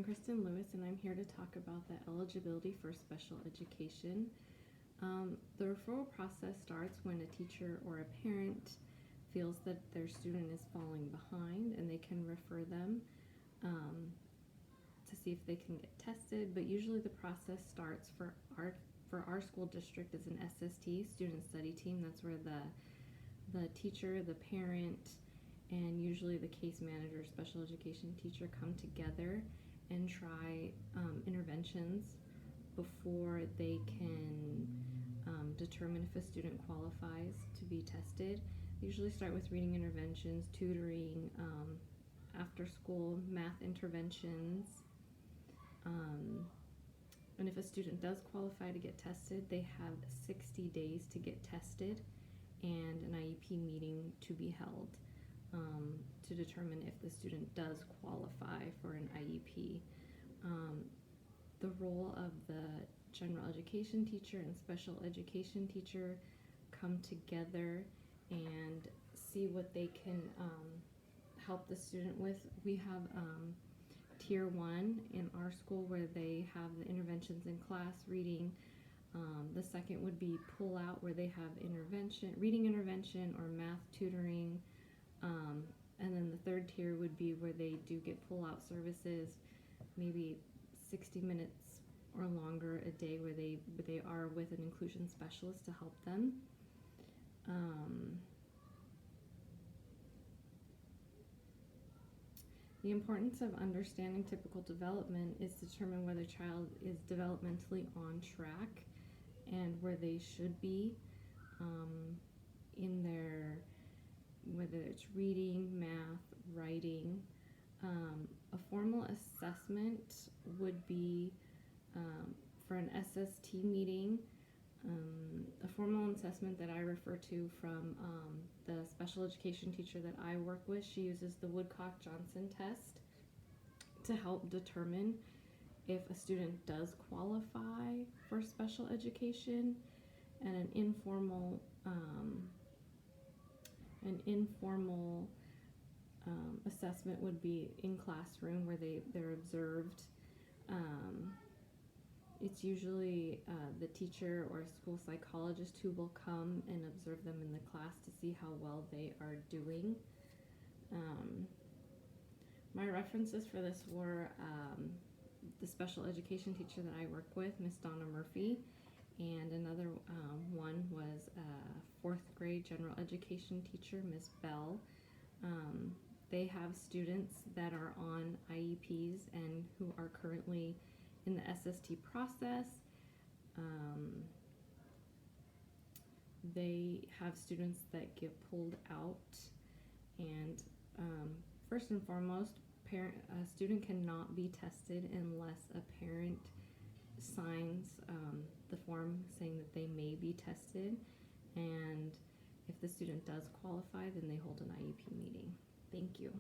Kristen Lewis, and I'm here to talk about the eligibility for special education. The referral process starts when a teacher or a parent feels that their student is falling behind, and they can refer them to see if they can get tested. But usually the process starts for our school district as an SST, student study team. That's where the teacher, the parent, and usually the case manager, special education teacher come together and try interventions before they can determine if a student qualifies to be tested. They usually start with reading interventions, tutoring, after school math interventions, and if a student does qualify to get tested, they have 60 days to get tested and an IEP meeting to be held to determine if the student does qualify for an IEP. The role of the general education teacher and special education teacher come together and see what they can help the student with. We have Tier 1 in our school where they have the interventions in class reading. The second would be pull out, where they have reading intervention or math tutoring. And then the third tier would be where they do get pull out services, maybe 60 minutes or longer a day, where they are with an inclusion specialist to help them. The importance of understanding typical development is to determine whether a child is developmentally on track and where they should be in their, whether it's reading, math, writing. A formal assessment would be for an SST meeting. A formal assessment that I refer to from the special education teacher that I work with, she uses the Woodcock-Johnson test to help determine if a student does qualify for special education, and an informal assessment would be in classroom, where they're observed. It's usually the teacher or a school psychologist who will come and observe them in the class to see how well they are doing. My references for this were the special education teacher that I work with, Miss Donna Murphy, and another one was a 4th grade general education teacher, Miss Bell. They have students that are on IEPs and who are currently in the SST process. They have students that get pulled out, and first and foremost, a student cannot be tested unless a parent signs the form saying that they may be tested, and if the student does qualify, then they hold an IEP meeting. Thank you.